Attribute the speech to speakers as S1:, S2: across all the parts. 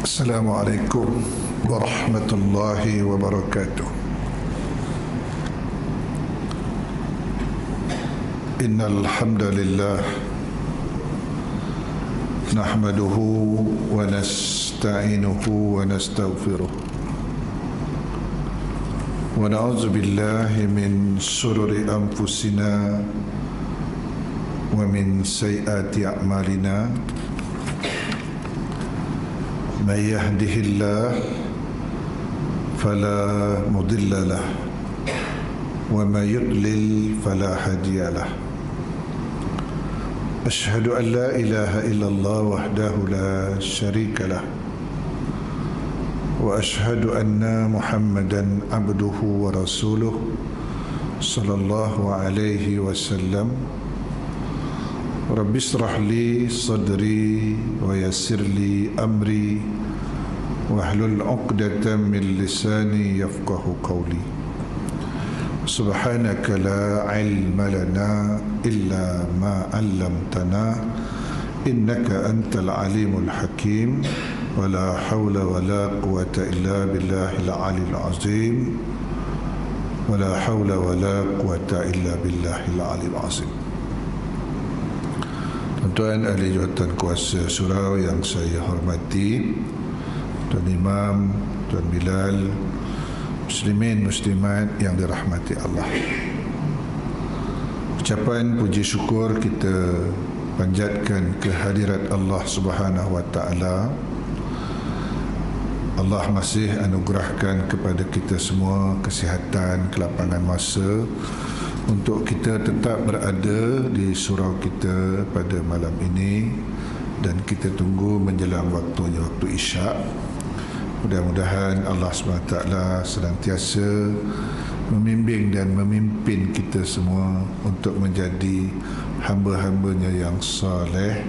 S1: Assalamualaikum warahmatullahi wabarakatuh. Innal hamdalillah nahmaduhu wa nasta'inuhu wa nastaghfiruh wa na'udzu billahi min shururi anfusina wa min sayyiati a'malina. من يهده الله فلا مضل له وما يضلل فلا هادي له. أشهد أن لا إله إلا الله وحده لا شريك له وأشهد أن محمدا عبده ورسوله صلى الله عليه وسلم. رب اشرح لي صدري ويسر لي أمري واحلل عقدة من لساني يفقه قولي. سبحانك لا علم لنا إلا ما علمتنا إنك أنت العليم الحكيم ولا حول ولا قوة إلا بالله العلي العظيم ولا حول ولا قوة إلا بالله العلي العظيم. Tuan ahli jawatan kuasa surau yang saya hormati, Tuan Imam, Tuan Bilal, muslimin muslimat yang dirahmati Allah. Ucapan puji syukur kita panjatkan kehadirat Allah Subhanahu wa taala. Allah masih anugerahkan kepada kita semua kesihatan, kelapangan masa untuk kita tetap berada di surau kita pada malam ini, dan kita tunggu menjelang waktunya, waktu isyak. Mudah-mudahan Allah SWT senantiasa membimbing dan memimpin kita semua untuk menjadi hamba-hambanya yang saleh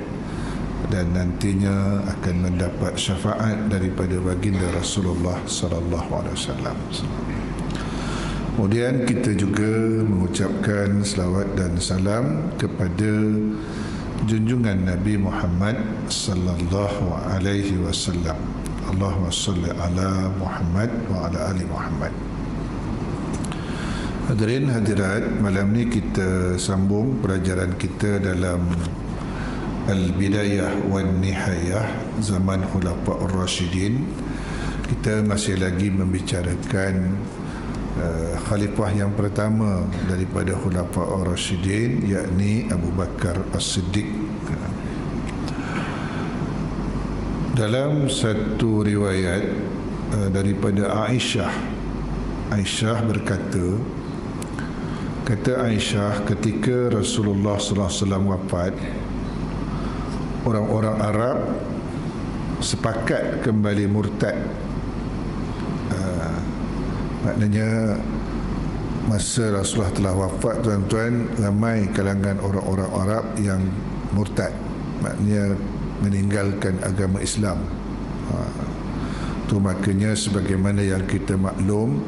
S1: dan nantinya akan mendapat syafaat daripada baginda Rasulullah SAW. Kemudian kita juga mengucapkan selawat dan salam kepada junjungan Nabi Muhammad sallallahu alaihi wasallam. Allahumma salli ala Muhammad wa ala ali Muhammad. Hadirin hadirat, malam ni kita sambung pelajaran kita dalam Al-Bidayah wan Nihayah zaman Khulafa'ur Rasyidin. Kita masih lagi membicarakan khalifah yang pertama daripada Khulafa'ur Rasyidin, yakni Abu Bakar As-Siddiq. Dalam satu riwayat daripada Aisyah berkata, Aisyah, ketika Rasulullah SAW wafat, orang-orang Arab sepakat kembali murtad. Maknanya masa Rasulullah telah wafat, tuan-tuan, ramai kalangan orang-orang Arab yang murtad, maknanya meninggalkan agama Islam. Itu makanya sebagaimana yang kita maklum,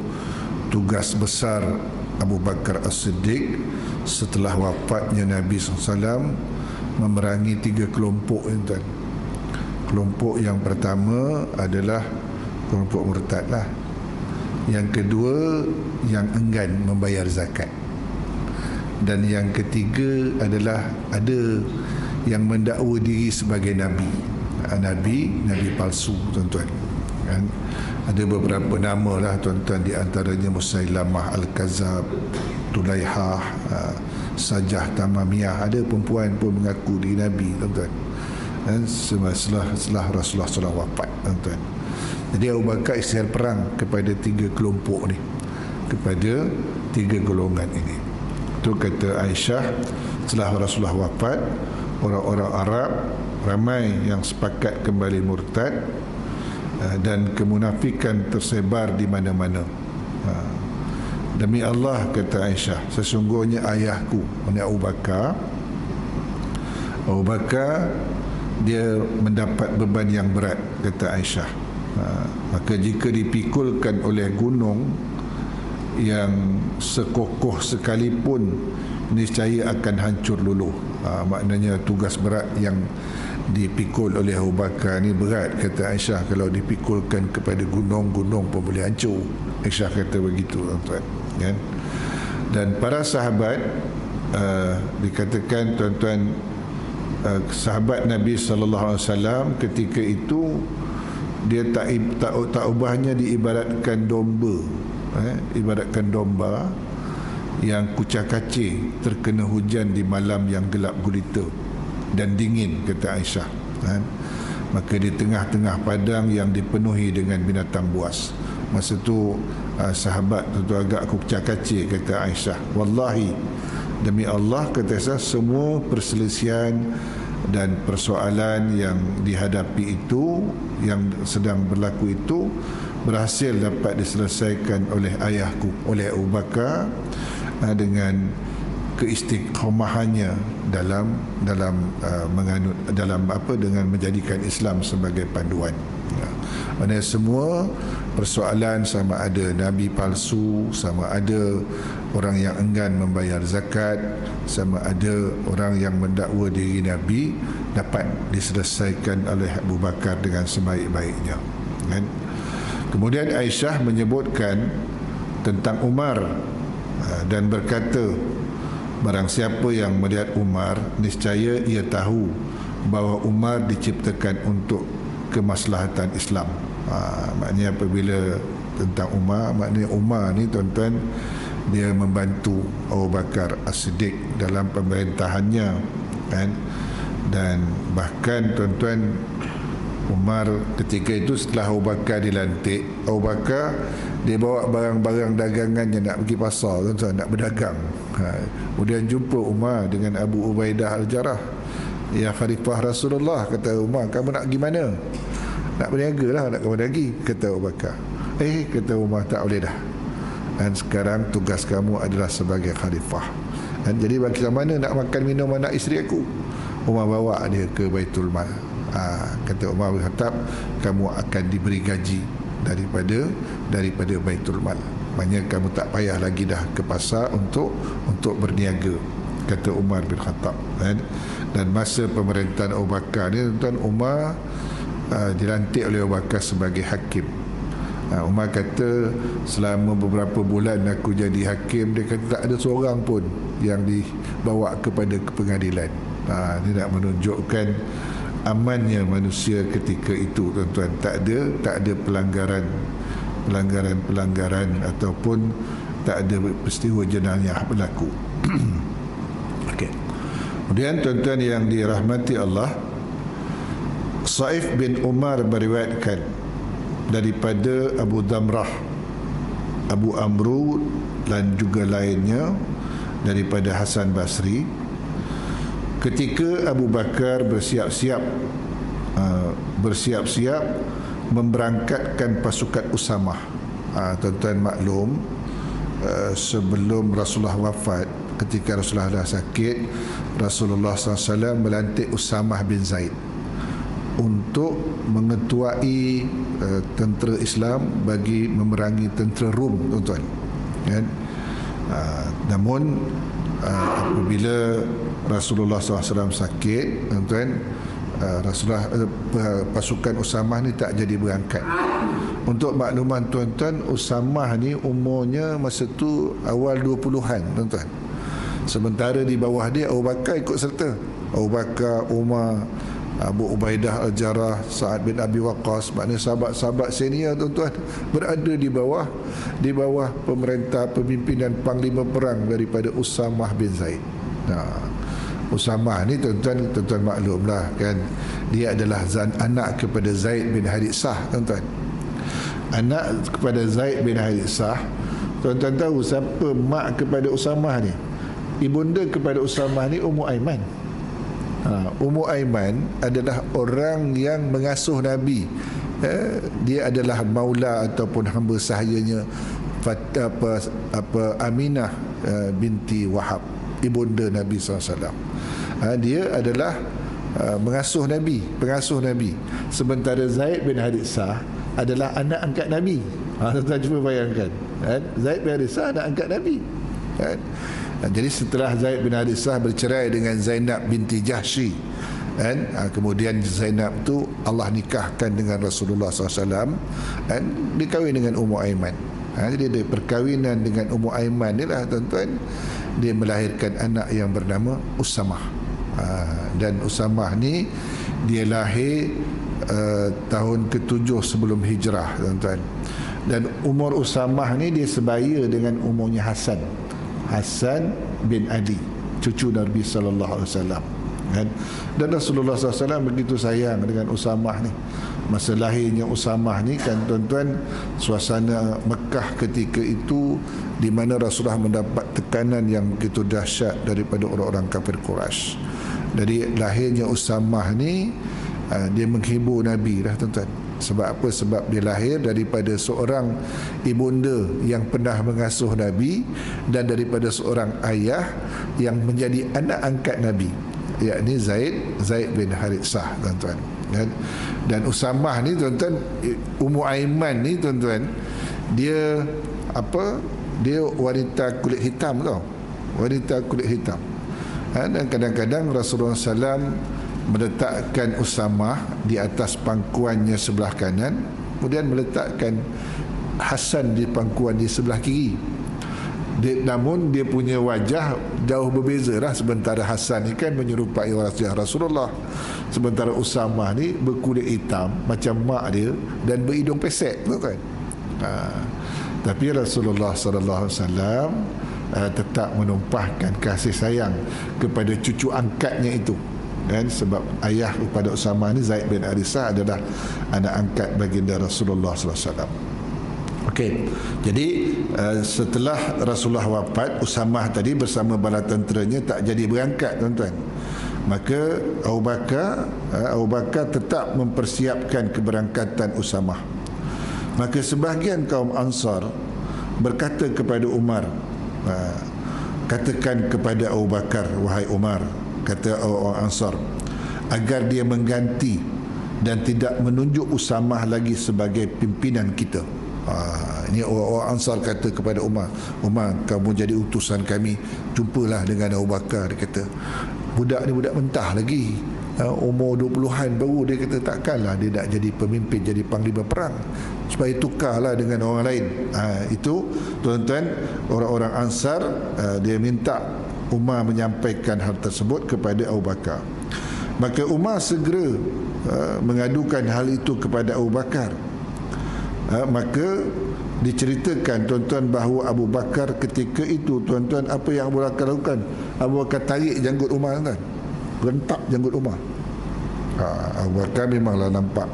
S1: tugas besar Abu Bakar As-Siddiq setelah wafatnya Nabi SAW memerangi 3 kelompok, tuan. Kelompok yang pertama adalah kelompok murtad lah. Yang kedua, yang enggan membayar zakat. Dan yang ketiga adalah ada yang mendakwa diri sebagai Nabi. Nabi palsu, tuan-tuan. Kan? Ada beberapa nama lah, tuan-tuan, di antaranya Musailamah Al-Kazab, Tulaihah, Sajah Tamamiyah. Ada perempuan pun mengaku diri Nabi, tuan-tuan. Dan setelah Rasulullah SAW wafat, tuan-tuan. Jadi Abu Bakar isytihar perang kepada 3 kelompok ni, kepada 3 golongan ini. Itu kata Aisyah, setelah Rasulullah wafat, orang-orang Arab ramai yang sepakat kembali murtad, dan kemunafikan tersebar di mana-mana. Demi Allah, kata Aisyah, sesungguhnya ayahku, Abu Bakar dia mendapat beban yang berat, kata Aisyah. Maka jika dipikulkan oleh gunung yang sekokoh sekalipun, niscaya akan hancur luluh. Maknanya tugas berat yang dipikul oleh Abu Bakar ni berat, kata Aisyah. Kalau dipikulkan kepada gunung-gunung pun boleh hancur. Aisyah kata begitu, tuan-tuan, kan? Dan para sahabat, dikatakan, tuan-tuan, sahabat Nabi SAW ketika itu dia tak ubahnya diibaratkan domba, ibaratkan domba yang kucak kacir terkena hujan di malam yang gelap gulita dan dingin, kata Aisyah, kan? Maka di tengah-tengah padang yang dipenuhi dengan binatang buas. Masa tu sahabat tu agak kucak kacir, kata Aisyah. Wallahi, demi Allah, kata Aisyah, semua perselisihan dan persoalan yang dihadapi itu, yang sedang berlaku itu, berhasil dapat diselesaikan oleh ayahku, oleh Abu Bakar, dengan keistiqomahannya dengan menjadikan Islam sebagai panduan. Maksudnya semua persoalan, sama ada Nabi palsu, sama ada orang yang enggan membayar zakat, sama ada orang yang mendakwa diri Nabi, dapat diselesaikan oleh Abu Bakar dengan sebaik-baiknya, kan? Kemudian Aisyah menyebutkan tentang Umar dan berkata, barang siapa yang melihat Umar, niscaya ia tahu bahawa Umar diciptakan untuk kemaslahatan Islam. Maknanya apabila tentang Umar, maknanya Umar ni, tuan-tuan, dia membantu Abu Bakar As-Siddiq dalam pemerintahannya, kan? Dan bahkan, tuan-tuan, Umar ketika itu setelah Abu Bakar dilantik, Abu Bakar dia bawa barang-barang dagangannya nak pergi pasar, tuan-tuan, nak berdagang. Kemudian jumpa Umar dengan Abu Ubaidah Al-Jarrah. Ya Khalifah Rasulullah, kata Umar, kamu nak pergi mana? Nak berniaga lah, nak kemana lagi? Kata Abu Bakar. Kata Umar, tak boleh dah. Dan sekarang tugas kamu adalah sebagai khalifah. Dan jadi bagi mana nak makan minum anak isteri aku? Umar bawa dia ke Baitul Mal. Kata Umar bin Khattab, kamu akan diberi gaji daripada Baitul Mal. Maknanya kamu tak payah lagi dah ke pasar untuk berniaga, kata Umar bin Khattab, kan? Dan masa pemerintahan Abu Bakar ni, tuan, Umar dilantik oleh Abu Bakar sebagai hakim. Umar kata, selama beberapa bulan aku jadi hakim, dia kata tak ada seorang pun yang dibawa kepada pengadilan. Ini nak menunjukkan amannya manusia ketika itu, tuan-tuan. Tak ada pelanggaran ataupun tak ada peristiwa jenayah berlaku. Okey. Kemudian, tuan-tuan yang dirahmati Allah, Saif bin Umar meriwayatkan daripada Abu Damrah, Abu Amru dan juga lainnya daripada Hasan Basri, ketika Abu Bakar bersiap-siap memberangkatkan pasukan Usamah. Tuan-tuan maklum, sebelum Rasulullah wafat, ketika Rasulullah dah sakit, Rasulullah SAW melantik Usamah bin Zaid untuk mengetuai tentera Islam bagi memerangi tentera Rom, tuan-tuan, kan? Namun apabila Rasulullah SAW sakit, tuan-tuan, pasukan Usamah ni tak jadi berangkat. Untuk makluman, tuan-tuan, Usamah ni umurnya masa tu awal 20-an, tuan-tuan. Sementara di bawah dia Abu Bakar ikut serta. Abu Bakar, Umar, Abu Ubaidah Al-Jarrah, Sa'ad bin Abi Waqqas, maknanya sahabat-sahabat senior, tuan-tuan, berada di bawah pemerintah, pemimpinan panglima perang daripada Usamah bin Zaid. Usamah ni, tuan-tuan maklumlah, kan, dia adalah anak kepada Zaid bin Harithah, tuan-tuan. Anak kepada Zaid bin Harithah. Tuan-tuan tahu siapa mak kepada Usamah ni? Ibunda kepada Usamah ni Ummu Aiman. Ummu Aiman adalah orang yang mengasuh Nabi. Dia adalah maula ataupun hamba sahayanya Aminah binti Wahab, ibunda Nabi SAW. Dia adalah pengasuh Nabi. Sementara Zaid bin Harithah adalah anak angkat Nabi. Tuan-tuan cuba bayangkan, Zaid bin Harithah anak angkat Nabi, kan? Jadi setelah Zaid bin Harithah bercerai dengan Zainab binti Jahsy, Dan kemudian Zainab tu Allah nikahkan dengan Rasulullah SAW dan dikahwin dengan Ummu Aiman. Jadi dari perkahwinan dengan Ummu Aiman ni lah tuan-tuan, dia melahirkan anak yang bernama Usamah. Dan Usamah ni dia lahir tahun ke-7 sebelum hijrah tuan-tuan. Dan umur Usamah ni dia sebaya dengan umurnya Hasan bin Ali, cucu Nabi sallallahu alaihi wasallam. Dan Rasulullah SAW begitu sayang dengan Usamah ni. Masa lahirnya Usamah ni kan tuan-tuan, suasana Mekah ketika itu di mana Rasulullah mendapat tekanan yang begitu dahsyat daripada orang-orang kafir Quraisy. Jadi lahirnya Usamah ni dia menghibur Nabi lah tuan-tuan. Sebab apa? Sebab dia lahir daripada seorang ibunda yang pernah mengasuh Nabi dan daripada seorang ayah yang menjadi anak angkat Nabi, yakni Zaid bin Harithah tuan-tuan. Dan Usamah ni tuan-tuan, Ummu Aiman ni tuan-tuan, dia dia wanita kulit hitam tau, wanita kulit hitam. Dan kadang-kadang Rasulullah SAW meletakkan Usamah di atas pangkuannya sebelah kanan, kemudian meletakkan Hasan di pangkuan di sebelah kiri. Namun dia punya wajah jauh berbeza lah. Sementara Hasan ni kan menyerupai wajah Rasulullah, sementara Usamah ni berkulit hitam macam mak dia dan berhidung pesek kan. Tapi Rasulullah SAW tetap menumpahkan kasih sayang kepada cucu angkatnya itu. Dan sebab ayah kepada Usamah ni, Zaid bin Harithah, adalah anak angkat baginda Rasulullah SAW. Okey, jadi setelah Rasulullah wafat, Usamah tadi bersama bala tenteranya tak jadi berangkat tuan-tuan. Maka Abu Bakar tetap mempersiapkan keberangkatan Usamah. Maka sebahagian kaum Ansar berkata kepada Umar, katakan kepada Abu Bakar, wahai Umar, kata orang Ansar, agar dia mengganti dan tidak menunjuk Usamah lagi sebagai pimpinan kita. Ini orang Ansar kata kepada Umar, kamu jadi utusan kami, jumpalah dengan Abu Bakar. Dia kata, budak ni budak mentah lagi, umur 20-an baru. Dia kata takkanlah dia nak jadi pemimpin, jadi panglima perang, supaya tukarlah dengan orang lain. Itu tuan-tuan, orang-orang Ansar dia minta Umar menyampaikan hal tersebut kepada Abu Bakar. Maka Umar segera mengadukan hal itu kepada Abu Bakar. Maka diceritakan tuan-tuan bahawa Abu Bakar ketika itu tuan-tuan, apa yang Abu Bakar lakukan? Abu Bakar tarik janggut Umar tuan, rentak janggut Umar. Abu Bakar memanglah nampak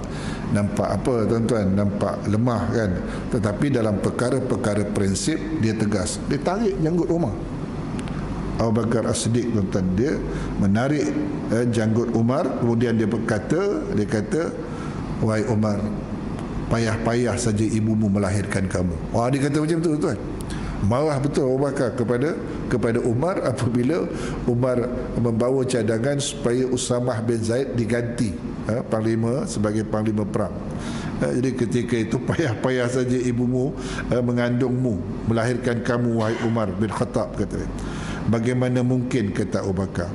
S1: apa tuan-tuan, nampak lemah kan, tetapi dalam perkara-perkara prinsip dia tegas. Dia tarik janggut Umar. Abu Bakar As-Siddiq tuan-tuan, dia menarik janggut Umar, kemudian dia kata, wahai Umar, payah-payah saja ibumu melahirkan kamu. Dia kata macam tu tuan. Marah betul Abu Bakar kepada Umar apabila Umar membawa cadangan supaya Usamah bin Zaid diganti panglima sebagai panglima perang. Jadi ketika itu, payah-payah saja ibumu mengandungmu, melahirkan kamu wahai Umar bin Khattab, kata dia. Bagaimana mungkin, kata Abu Bakar,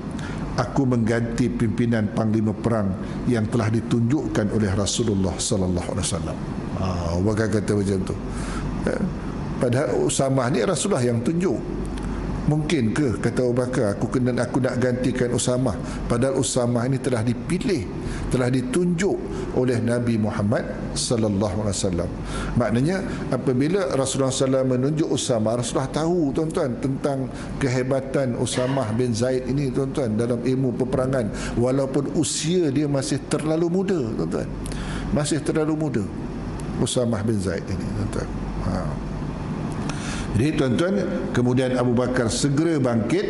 S1: aku mengganti pimpinan panglima perang yang telah ditunjukkan oleh Rasulullah sallallahu alaihi wasallam. Abu Bakar kata macam tu. Padahal Usamah ni Rasulullah yang tunjuk. Mungkin ke, kata Abu Bakar, aku nak gantikan Usamah, padahal Usamah ini telah dipilih, telah ditunjuk oleh Nabi Muhammad sallallahu alaihi wasallam. Maknanya apabila Rasulullah SAW menunjuk Usamah, Rasulullah tahu tuan-tuan tentang kehebatan Usamah bin Zaid ini tuan-tuan dalam ilmu peperangan, walaupun usia dia masih terlalu muda tuan-tuan. Masih terlalu muda Usamah bin Zaid ini tuan-tuan. Jadi tuan-tuan, kemudian Abu Bakar segera bangkit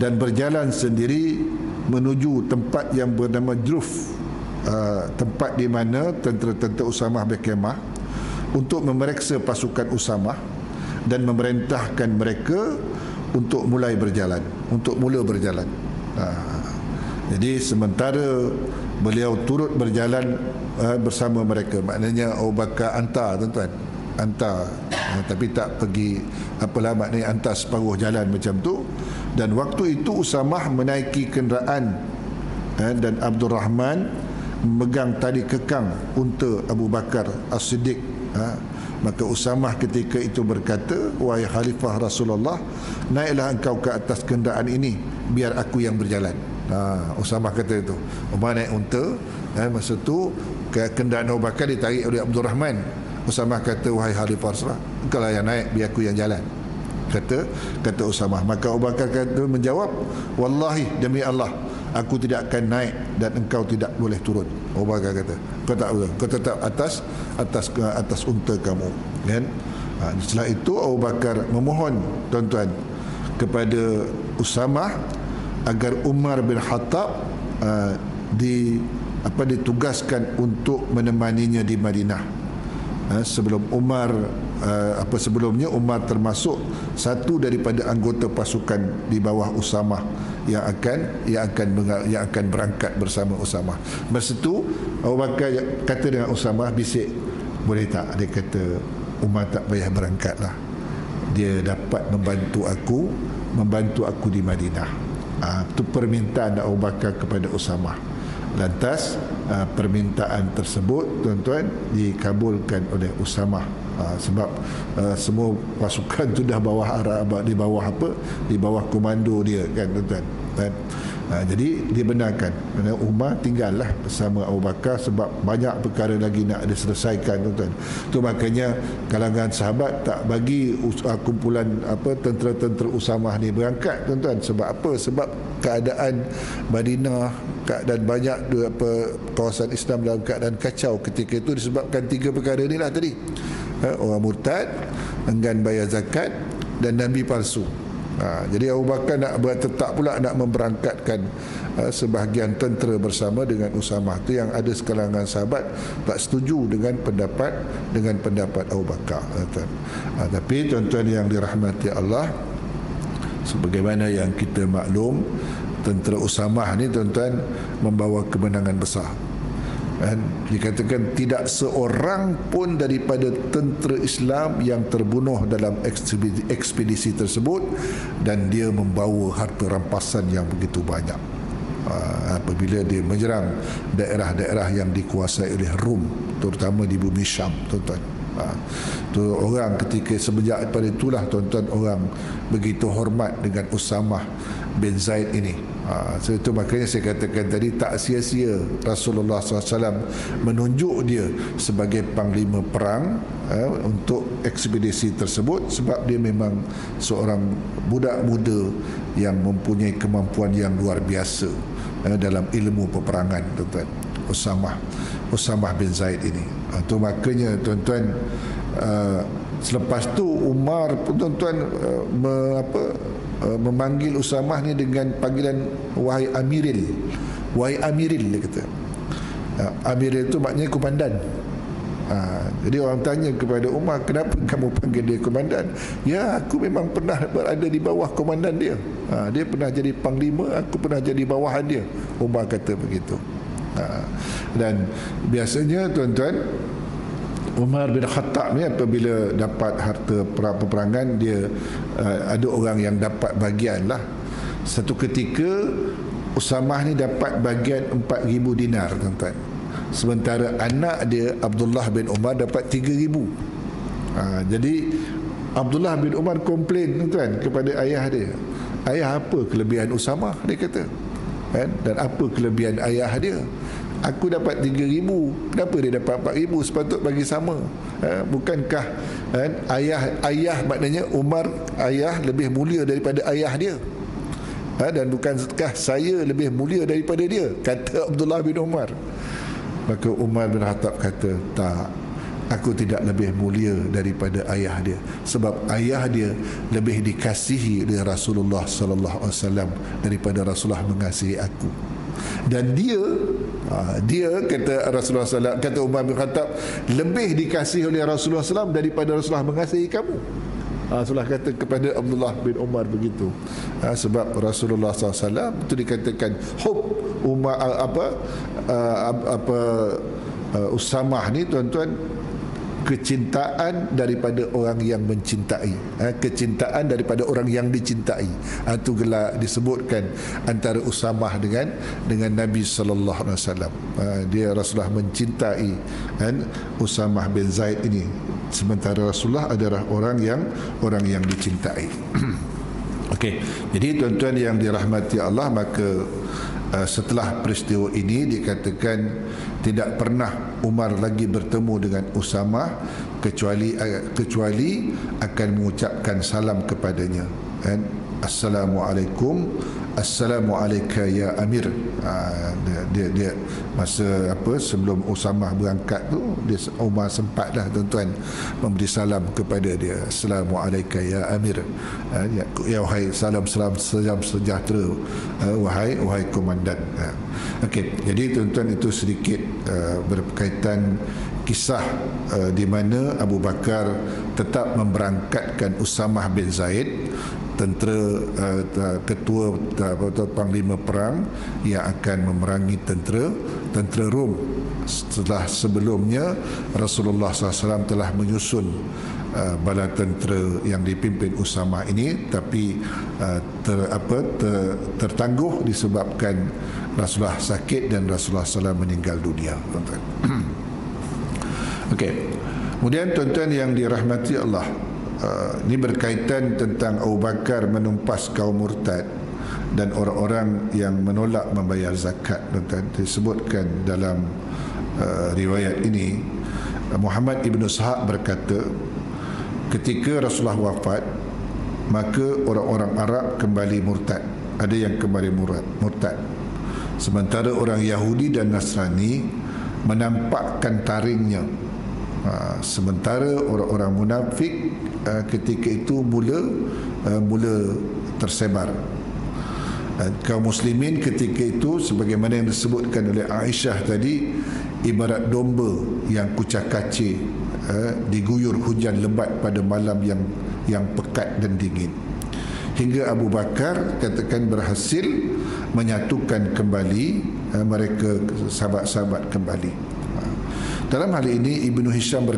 S1: dan berjalan sendiri menuju tempat yang bernama Juruf, tempat di mana tentera-tentera Usamah berkemah, untuk memeriksa pasukan Usamah dan memerintahkan mereka untuk mula berjalan. Jadi sementara beliau turut berjalan bersama mereka, maknanya Abu Bakar hantar tuan-tuan, tapi tak pergi apalah, maknanya hantar separuh jalan macam tu. Dan waktu itu Usamah menaiki kenderaan dan Abdul Rahman memegang tali kekang unta Abu Bakar As-Siddiq. Maka Usamah ketika itu berkata, wahai Khalifah Rasulullah, naiklah engkau ke atas kenderaan ini, biar aku yang berjalan. Usamah kata itu. Umar naik unta, masa tu kenderaan Abu Bakar ditarik oleh Abdul Rahman. Usamah kata, wahai Khalifah Rasulullah, engkau lah yang naik, biar aku yang jalan. Kata Usamah. Maka Abu Bakar kata, menjawab, wallahi demi Allah, aku tidak akan naik dan engkau tidak boleh turun. Abu Bakar kata, kau tetap atas unta kamu, kan? Setelah itu Abu Bakar memohon, tuan-tuan, kepada Usamah agar Umar bin Khattab ditugaskan untuk menemaninya di Madinah. Sebelumnya Umar termasuk satu daripada anggota pasukan di bawah Usamah yang akan berangkat bersama Usamah. Masa tu Abu Bakar kata dengan Usamah, bisik, boleh tak? Dia kata, Umar tak payah berangkatlah, dia dapat membantu aku di Madinah. Itu permintaan Abu Bakar kepada Usamah. Lantas permintaan tersebut, tuan-tuan, dikabulkan oleh Usamah. Sebab semua pasukan tu dah di bawah komando dia, kan, tuan-tuan. Jadi dibenarkan. Umar tinggallah bersama Abu Bakar sebab banyak perkara lagi nak diselesaikan, tuan-tuan. Tu makanya kalangan sahabat tak bagi kumpulan tentera-tentera Usamah ni berangkat, tuan-tuan. Sebab apa? Sebab keadaan Madinah, keadaan banyak kawasan Islam dalam keadaan kacau ketika itu disebabkan tiga perkara inilah tadi. Orang murtad, enggan bayar zakat, dan nabi palsu. Jadi Abu Bakar tetap pula nak memberangkatkan sebahagian tentera bersama dengan Usamah. Itu yang ada sekalangan sahabat tak setuju dengan pendapat Abu Bakar. Tapi tuan-tuan yang dirahmati Allah, sebagaimana yang kita maklum, tentera Usamah ni, tuan-tuan, membawa kemenangan besar. Dan dikatakan tidak seorang pun daripada tentera Islam yang terbunuh dalam ekspedisi tersebut, dan dia membawa harta rampasan yang begitu banyak apabila dia menyerang daerah-daerah yang dikuasai oleh Rom, terutama di bumi Syam, tuan-tuan. Tu orang ketika semenjak daripada itulah, tuan-tuan, orang begitu hormat dengan Usamah bin Zaid ini. So itu makanya saya katakan tadi, tak sia-sia Rasulullah SAW menunjuk dia sebagai panglima perang untuk ekspedisi tersebut, sebab dia memang seorang budak muda yang mempunyai kemampuan yang luar biasa dalam ilmu peperangan, tuan-tuan. Usamah bin Zaid ini. Itu makanya, tuan-tuan, selepas tu Umar pun, tuan-tuan, memanggil Usamah ni dengan panggilan wahai Amiril. Wahai Amiril, dia kata. Amiril itu maknanya komandan. Jadi orang tanya kepada Umar, kenapa kamu panggil dia komandan? Ya, aku memang pernah berada di bawah komandan dia. Dia pernah jadi panglima, aku pernah jadi bawahan dia. Umar kata begitu. Dan biasanya, tuan-tuan, Umar bin Khattab ni apabila dapat harta peperangan, dia ada orang yang dapat bagian lah. Satu ketika Usamah ni dapat bagian 4,000 dinar, tuan-tuan. Sementara anak dia Abdullah bin Umar dapat 3,000. Jadi Abdullah bin Umar komplain, tuan-tuan, kepada ayah dia. Ayah, apa kelebihan Usamah? Dia kata. Dan apa kelebihan ayah dia? Aku dapat 3,000, kenapa dia dapat 4,000? Sepatut bagi sama. Bukankah ayah maknanya Umar, ayah lebih mulia daripada ayah dia? Dan bukankah saya lebih mulia daripada dia? Kata Abdullah bin Umar. Maka Umar bin Khattab kata, tak, aku tidak lebih mulia daripada ayah dia, sebab ayah dia lebih dikasihi oleh Rasulullah sallallahu alaihi wasallam daripada Rasulullah mengasihi aku. Dan dia kata Rasulullah SAW, kata Umar bin Khattab, lebih dikasihi oleh Rasulullah SAW daripada Rasulullah mengasihi kamu. Rasulullah kata kepada Abdullah bin Umar begitu. Sebab Rasulullah SAW itu dikatakan hub Umar Usamah ni, tuan-tuan, kecintaan daripada orang yang mencintai, kecintaan daripada orang yang dicintai. Itu gelar disebutkan antara Usamah dengan Nabi sallallahu alaihi wasallam. Dia Rasulullah mencintai Usamah bin Zaid ini, sementara Rasulullah adalah orang yang dicintai. Okey, jadi tuan-tuan yang dirahmati Allah, maka setelah peristiwa ini dikatakan tidak pernah Umar lagi bertemu dengan Usamah kecuali akan mengucapkan salam kepadanya. Assalamualaikum, assalamualaikum ya Amir. Dia masa sebelum Usamah berangkat tu, Umar sempatlah tuan-tuan memberi salam kepada dia. Assalamualaikum ya Amir. Ya wahai salam sejahtera, wahai komandan. Okey, jadi tuan-tuan, itu sedikit berkaitan kisah di mana Abu Bakar tetap memberangkatkan Usamah bin Zaid, ketua panglima perang yang akan memerangi tentera Rom. Setelah sebelumnya Rasulullah SAW telah menyusun bala tentera yang dipimpin Usamah ini, tapi tertangguh disebabkan Rasulullah sakit dan Rasulullah SAW meninggal dunia. Okey, kemudian tuan-tuan yang dirahmati Allah, ini berkaitan tentang Abu Bakar menumpas kaum murtad dan orang-orang yang menolak membayar zakat. Tuan-tuan, disebutkan dalam riwayat ini, Muhammad ibn Ishaq berkata, ketika Rasulullah wafat, maka orang-orang Arab kembali murtad. Ada yang kembali murtad, sementara orang Yahudi dan Nasrani menampakkan taringnya. Sementara orang-orang munafik ketika itu mula tersebar. Kaum muslimin ketika itu, sebagaimana yang disebutkan oleh Aisyah tadi, ibarat domba yang kucak-kacir diguyur hujan lebat pada malam yang pekat dan dingin, hingga Abu Bakar katakan berhasil menyatukan kembali mereka, sahabat-sahabat kembali. Dalam hal ini Ibnu Hisham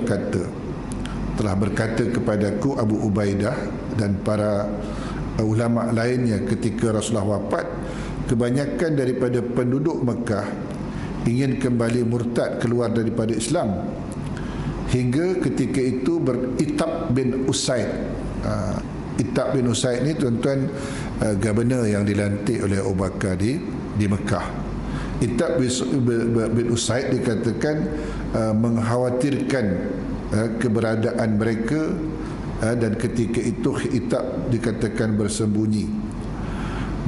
S1: telah berkata kepadaku Abu Ubaidah dan para ulama lainnya, ketika Rasulullah wafat, kebanyakan daripada penduduk Mekah ingin kembali murtad keluar daripada Islam, hingga ketika itu Itab bin Usaid. Itab bin Usaid ni tuan-tuan governor yang dilantik oleh Abu Bakar di Mekah. Itab bin Usaid dikatakan mengkhawatirkan keberadaan mereka, dan ketika itu Itab dikatakan bersembunyi.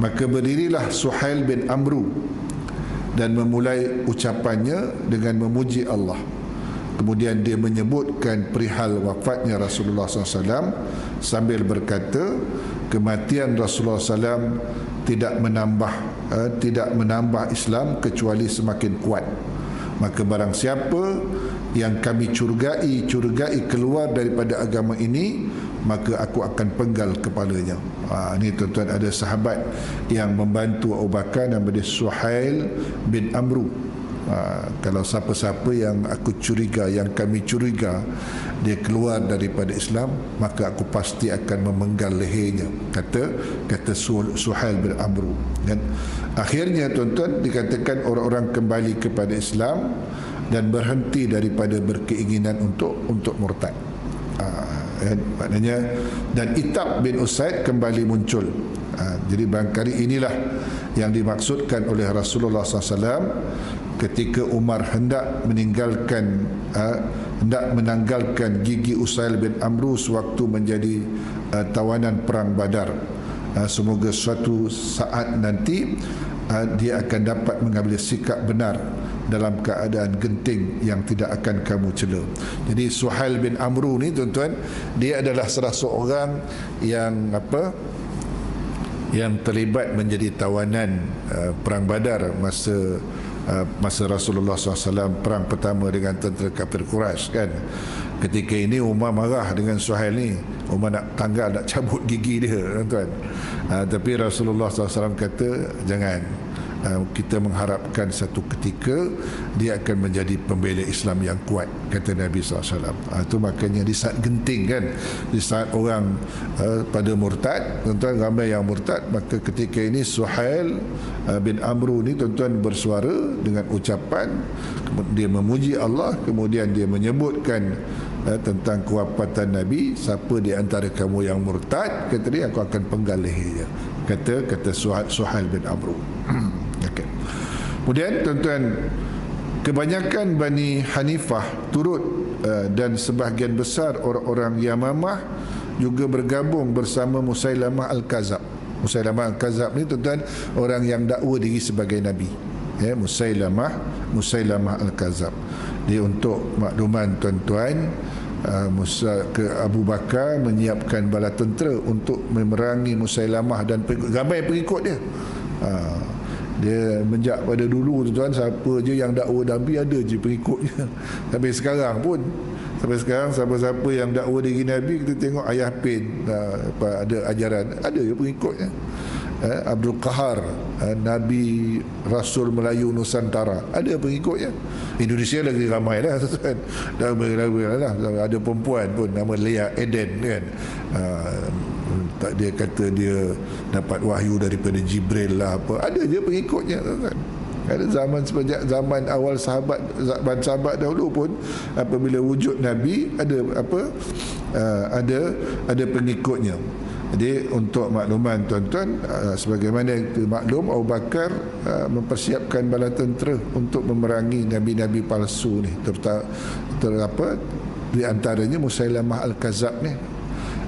S1: Maka berdirilah Suhail bin Amru dan memulai ucapannya dengan memuji Allah. Kemudian dia menyebutkan perihal wafatnya Rasulullah SAW sambil berkata, kematian Rasulullah SAW tidak menambah Islam kecuali semakin kuat. Maka barang siapa yang kami curigai keluar daripada agama ini, maka aku akan penggal kepalanya. Ini tuan-tuan, ada sahabat yang membantu Abu Bakar namanya Suhail bin Amru. Kalau siapa-siapa yang kami curiga dia keluar daripada Islam, maka aku pasti akan memenggal lehernya, kata Suhail bin Amru. Dan akhirnya tuan-tuan, dikatakan orang-orang kembali kepada Islam dan berhenti daripada berkeinginan untuk murtad. Maknanya, dan Itab bin Usaid kembali muncul. Jadi barangkali inilah yang dimaksudkan oleh Rasulullah SAW ketika Umar hendak menanggalkan gigi Usail bin Amru sewaktu menjadi tawanan perang Badar. Semoga suatu saat nanti dia akan dapat mengambil sikap benar dalam keadaan genting yang tidak akan kamu cela. Jadi Suhail bin Amru ni tuan-tuan, dia adalah salah seorang yang terlibat menjadi tawanan perang Badar masa Rasulullah SAW perang pertama dengan tentera kafir Quraisy kan. Ketika ini Umar marah dengan Suhail ni. Umar nak tanggal, nak cabut gigi dia tuan-tuan. Tapi Rasulullah SAW kata jangan. kita mengharapkan satu ketika dia akan menjadi pembela Islam yang kuat, kata Nabi SAW. Itu makanya di saat genting kan, di saat orang pada murtad, tuan-tuan, ramai yang murtad, maka ketika ini Suhail bin Amru ni tuan-tuan bersuara dengan ucapan, dia memuji Allah, kemudian dia menyebutkan tentang kewafatan Nabi. Siapa di antara kamu yang murtad, kata dia, aku akan penggal lehernya, kata Suhail bin Amru. Okay. Kemudian tuan-tuan, kebanyakan Bani Hanifah turut dan sebahagian besar orang-orang Yamamah juga bergabung bersama Musailamah Al-Kazab. Musailamah Al-Kazab ni tuan-tuan orang yang dakwa diri sebagai Nabi, ya, Musailamah Al-Kazab. Dia, untuk makluman tuan-tuan, Abu Bakar menyiapkan bala tentera untuk memerangi Musailamah dan ramai pengikut dia. Dia menjak pada dulu tuan-tuan, siapa je yang dakwa Nabi ada je pengikutnya. Sampai sekarang pun, siapa-siapa yang dakwa diri Nabi, kita tengok Ayah Pin ada ajaran, ada je pengikutnya. Abdul Qahar, Nabi Rasul Melayu Nusantara, ada pengikutnya. Indonesia lagi ramai lah tuan-tuan. Ada perempuan pun nama Leah Eden kan, dia kata dia dapat wahyu daripada Jibril lah apa. Ada je pengikutnya tuan-tuan. Ada semenjak zaman awal sahabat dahulu pun, apabila wujud Nabi ada pengikutnya. Jadi untuk makluman tuan-tuan, sebagaimana maklum, Abu Bakar mempersiapkan bala tentera untuk memerangi nabi-nabi palsu ni, di antaranya Musailamah Al-Kazab ni.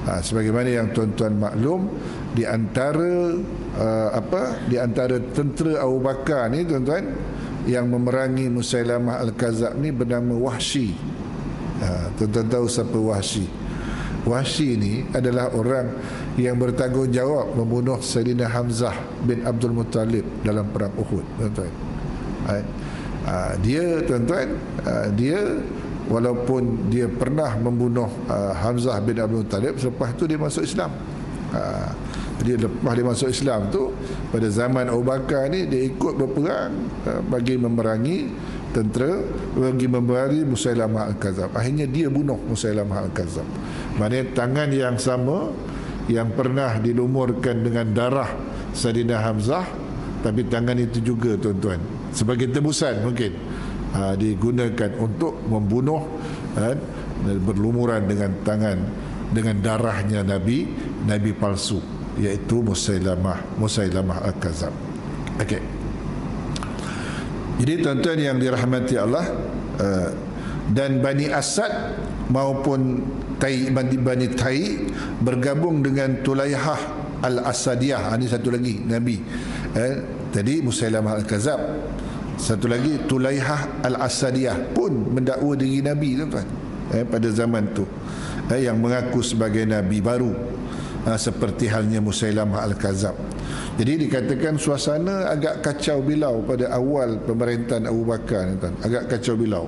S1: Sebagaimana yang tuan-tuan maklum, di antara tentera Abu Bakar ni tuan-tuan, yang memerangi Musailamah Al-Kazab ni bernama Wahsy. Tuan-tuan tahu siapa Wahsy? Wahsy ni adalah orang yang bertanggungjawab membunuh Sayyidina Hamzah bin Abdul Muttalib dalam perang Uhud, tuan-tuan. Dia tuan-tuan, dia walaupun dia pernah membunuh Hamzah bin Abdul Muttalib, selepas tu dia masuk Islam. Jadi lepas dia masuk Islam tu, pada zaman Abu Bakar ni, dia ikut berperang bagi memerangi tentera, bagi memerangi Musailamah Al-Kazab. Akhirnya dia bunuh Musailamah Al-Kazab. Maknanya tangan yang sama yang pernah dilumurkan dengan darah Sayyidina Hamzah, tapi tangan itu juga tuan-tuan, sebagai tebusan mungkin, digunakan untuk membunuh berlumuran dengan tangan dengan darahnya Nabi palsu, iaitu Musailamah Al-Kazab. Okey. Jadi tuan-tuan yang dirahmati Allah, dan Bani Asad maupun Bani Tai bergabung dengan Tulaihah Al-Asadiyah. Ini satu lagi Nabi. Tadi Musailamah Al-Kazab, satu lagi Tulaihah Al-Asadiyah pun mendakwa diri Nabi tuan-tuan, pada zaman tu, yang mengaku sebagai Nabi baru, seperti halnya Musailamah Al-Kazab. Jadi dikatakan suasana agak kacau bilau pada awal pemerintahan Abu Bakar, tuan. Agak kacau bilau.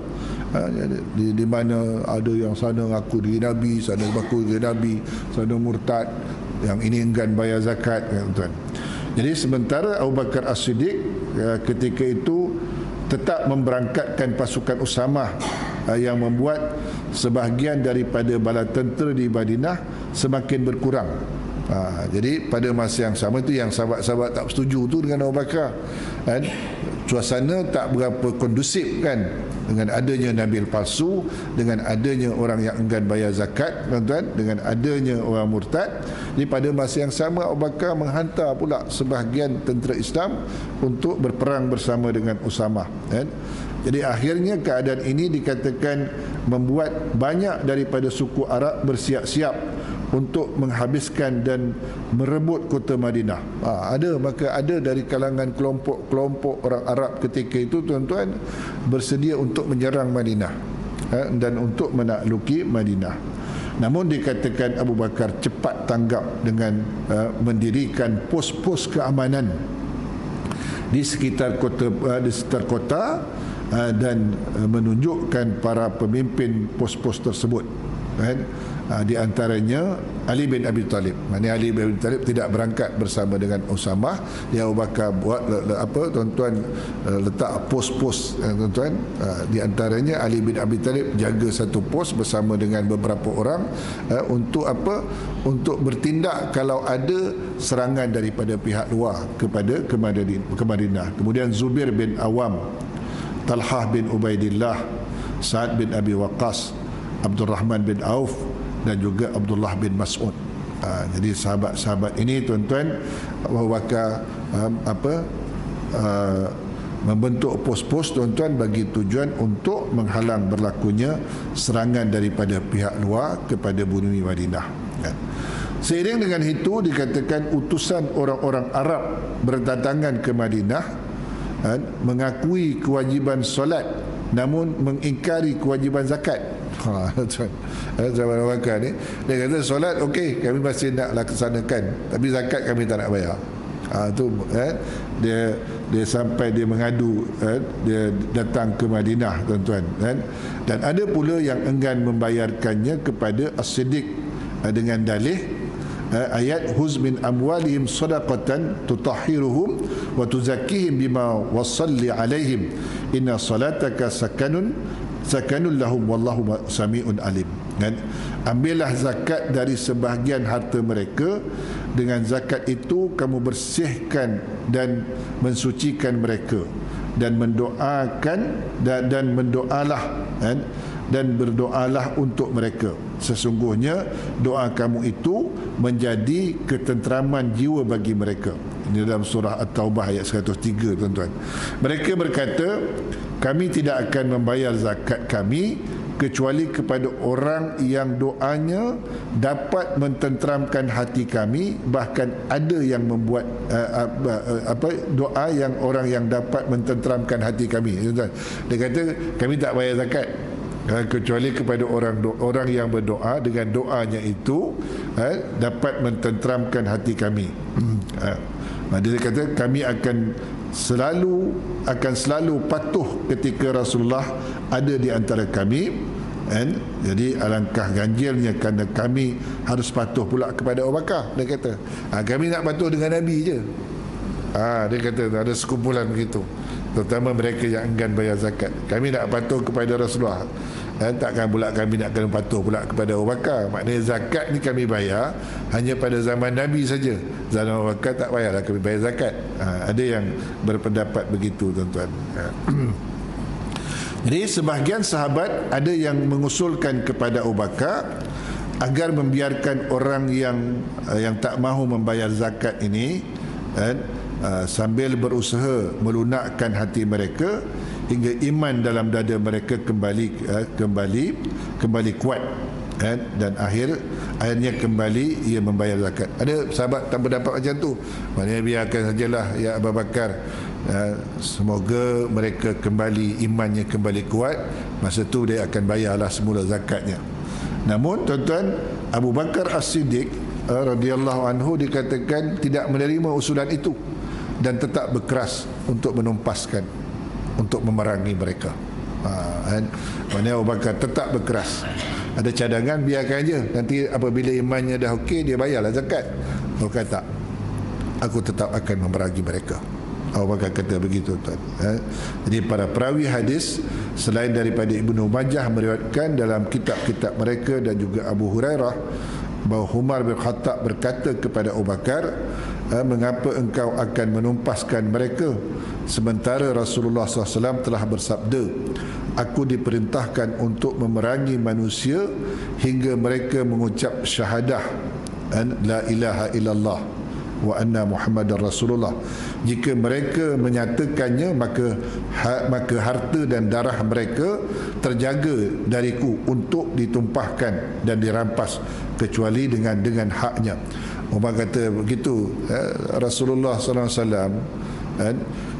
S1: Di mana ada yang sana ngaku diri Nabi, sana ngaku diri Nabi, sana murtad, yang ini enggan bayar zakat, tuan. Jadi sementara Abu Bakar As-Siddiq ketika itu tetap memberangkatkan pasukan Usamah, yang membuat sebahagian daripada bala tentera di Madinah semakin berkurang. Jadi pada masa yang sama itu, yang sahabat-sahabat tak setuju tu dengan Abu Bakar, kan? Suasana tak berapa kondusif kan, dengan adanya nabi palsu, dengan adanya orang yang enggan bayar zakat, tuan-tuan, dengan adanya orang murtad. Jadi pada masa yang sama Abu Bakar menghantar pula sebahagian tentera Islam untuk berperang bersama dengan Usamah, kan? Jadi akhirnya keadaan ini dikatakan membuat banyak daripada suku Arab bersiap-siap untuk menghabiskan dan merebut kota Madinah. Maka ada dari kalangan kelompok-kelompok orang Arab ketika itu, tuan-tuan, bersedia untuk menyerang Madinah dan untuk menakluki Madinah. Namun dikatakan Abu Bakar cepat tanggap dengan mendirikan pos-pos keamanan di sekitar kota, dan menunjukkan para pemimpin pos-pos tersebut. kan? Di antaranya Ali bin Abi Talib. Maknanya Ali bin Abi Talib tidak berangkat bersama dengan Usamah. Dia Abu Bakar buat tuan-tuan, letak pos-pos, tuan-tuan. Di antaranya Ali bin Abi Talib jaga satu pos bersama dengan beberapa orang untuk apa? Untuk bertindak kalau ada serangan daripada pihak luar ke Madinah. Kemudian Zubair bin Awam, Talhah bin Ubaidillah, Sa'ad bin Abi Waqqas, Abdul Rahman bin Auf dan juga Abdullah bin Mas'ud. Jadi sahabat-sahabat ini, tuan-tuan, Abu Bakar membentuk pos-pos, tuan-tuan, bagi tujuan untuk menghalang berlakunya serangan daripada pihak luar kepada bumi Madinah. Seiring dengan itu, dikatakan utusan orang-orang Arab berdatangan ke Madinah mengakui kewajiban solat namun mengingkari kewajiban zakat. Zaman Abu Bakar ni, dia kata solat okey, kami masih nak laksanakan, tapi zakat kami tak nak bayar. Dia sampai dia mengadu, dia datang ke Madinah, tuan-tuan, dan ada pula yang enggan membayarkannya kepada As-Siddiq dengan dalih ayat huz min amwalihim sadaqatan tutahhiruhum wa tuzakkihim bima wasalli alaihim inna salataka sakanun lahum wallahu sami'un alim. Kan? Ambillah zakat dari sebahagian harta mereka, dengan zakat itu kamu bersihkan dan mensucikan mereka, dan mendoakan dan mendoalah, kan? Dan berdoalah untuk mereka, sesungguhnya doa kamu itu menjadi ketenteraman jiwa bagi mereka. Ini dalam surah At-Taubah ayat 103, tuan-tuan. Mereka berkata, kami tidak akan membayar zakat kami kecuali kepada orang yang doanya dapat mententeramkan hati kami. Bahkan ada yang membuat doa yang orang yang dapat mententeramkan hati kami. Dia kata kami tak bayar zakat kecuali kepada orang yang berdoa, dengan doanya itu dapat mententeramkan hati kami. Dia kata kami akan selalu patuh ketika Rasulullah ada di antara kami. Jadi alangkah ganjilnya kerana kami harus patuh pula kepada Abu Bakar. Dia kata kami nak patuh dengan Nabi je. Dia kata ada sekumpulan begitu, terutama mereka yang enggan bayar zakat. Kami nak patuh kepada Rasulullah, takkan pula kami nak kena patuh pula kepada Abu Bakar. Maknanya zakat ni kami bayar hanya pada zaman Nabi saja. Zaman Abu Bakar tak payahlah kami bayar zakat. Ada yang berpendapat begitu, tuan-tuan. Jadi sebahagian sahabat ada yang mengusulkan kepada Abu Bakar agar membiarkan orang yang tak mahu membayar zakat ini sambil berusaha melunakkan hati mereka hingga iman dalam dada mereka kembali kuat, dan akhirnya kembali ia membayar zakat. Ada sahabat tak berdapat macam tu, maknanya biarkan sajalah ya Abu Bakar, semoga mereka kembali, imannya kembali kuat, masa tu dia akan bayarlah semula zakatnya. Namun, tuan-tuan, Abu Bakar As-Siddiq radhiyallahu anhu dikatakan tidak menerima usulan itu dan tetap berkeras untuk menumpaskan, untuk memerangi mereka. Maknanya Abu Bakar tetap berkeras. Ada cadangan, biarkan aja, nanti apabila imannya dah okey, dia bayarlah zakat. Abu Bakar tak, aku tetap akan memerangi mereka. Abu Bakar kata begitu, tuan. Jadi para perawi hadis selain daripada Ibnu Majah meriwayatkan dalam kitab-kitab mereka dan juga Abu Hurairah bahawa Umar bin Khattab berkata kepada Abu Bakar, mengapa engkau akan menumpaskan mereka sementara Rasulullah SAW telah bersabda, aku diperintahkan untuk memerangi manusia hingga mereka mengucap syahadah la ilaha illallah wa anna Muhammadar Rasulullah. Jika mereka menyatakannya, maka harta dan darah mereka terjaga dariku untuk ditumpahkan dan dirampas kecuali dengan haknya. Umar kata begitu. Rasulullah SAW,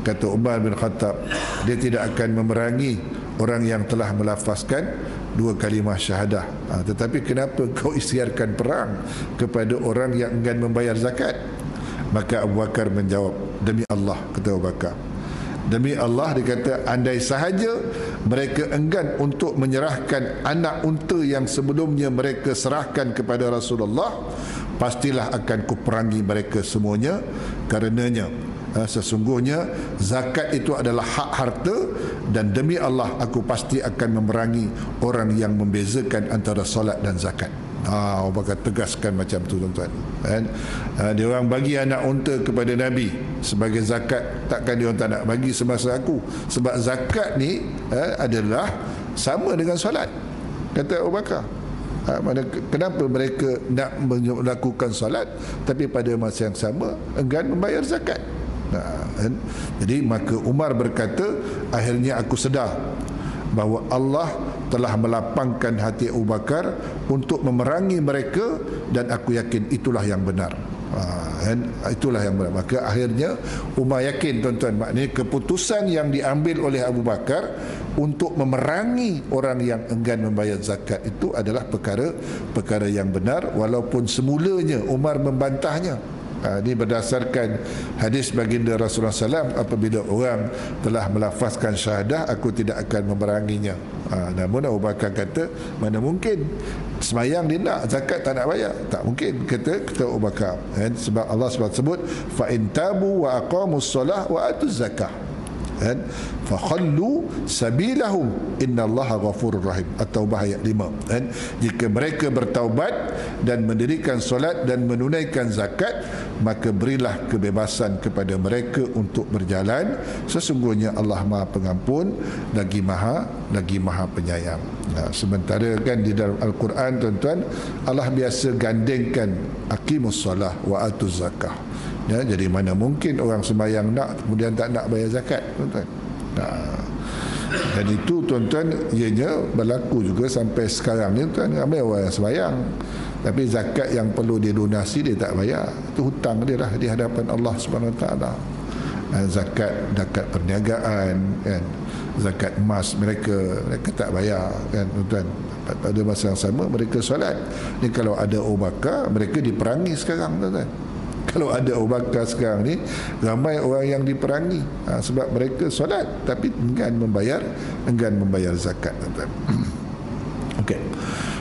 S1: kata Umar bin Khattab, dia tidak akan memerangi orang yang telah melafazkan dua kalimah syahadah. Tetapi kenapa kau isytiharkan perang kepada orang yang enggan membayar zakat? Maka Abu Bakar menjawab, demi Allah, kata Abu Bakar, Demi Allah, dia kata, andai sahaja mereka enggan untuk menyerahkan anak unta yang sebelumnya mereka serahkan kepada Rasulullah, pastilah akan kuperangi mereka semuanya. Karenanya sesungguhnya zakat itu adalah hak harta, dan demi Allah aku pasti akan memerangi orang yang membezakan antara solat dan zakat. Abu Bakar tegaskan macam tu, tuan-tuan. Dia orang bagi anak unta kepada Nabi sebagai zakat, takkan dia orang tak nak bagi semasa aku, sebab zakat ni adalah sama dengan solat, kata Abu Bakar. Kenapa mereka nak melakukan solat tapi pada masa yang sama enggan membayar zakat? Jadi maka Umar berkata, akhirnya aku sedar bahawa Allah telah melapangkan hati Abu Bakar untuk memerangi mereka, dan aku yakin itulah yang benar. Itulah yang benar. Maka akhirnya Umar yakin, tuan-tuan, maknanya keputusan yang diambil oleh Abu Bakar untuk memerangi orang yang enggan membayar zakat itu adalah perkara yang benar, walaupun semulanya Umar membantahnya. Ini berdasarkan hadis baginda Rasulullah SAW, apabila orang telah melafazkan syahadah, aku tidak akan memeranginya. Namun Abu Bakar kata, mana mungkin, semayang dia nak, zakat tak nak bayar, tak mungkin, kata Abu Bakar. Sebab Allah SWT sebut, fa in tabu wa aqamus solah wa atuz zakah, fa khallu sabilahum innallaha ghafurur rahim. At-Taubah ayat 5. Jika mereka bertaubat dan mendirikan solat dan menunaikan zakat, maka berilah kebebasan kepada mereka untuk berjalan, sesungguhnya Allah Maha Pengampun lagi Maha Penyayang. Sementara kan di dalam Al-Quran, tuan-tuan, Allah biasa gandengkan aqimus solah wa atuz zakah. Jadi mana mungkin orang sembahyang nak, kemudian tak nak bayar zakat, tuan-tuan. Dan itu, tuan-tuan, ianya berlaku juga sampai sekarang ni, tuan. Ramai orang yang sembahyang, tapi zakat yang perlu dilunasi dia tak bayar. Itu hutang dia lah di hadapan Allah Subhanahu Wa Taala. Zakat perniagaan, kan, zakat emas mereka tak bayar, kan, tuan-tuan. Pada masa yang sama mereka solat. Ni kalau ada Abu Bakar, mereka diperangi sekarang, tuan-tuan. Kalau ada Abu Bakar sekarang ni, ramai orang yang diperangi sebab mereka solat tapi enggan membayar zakat, tuan-tuan. Okey.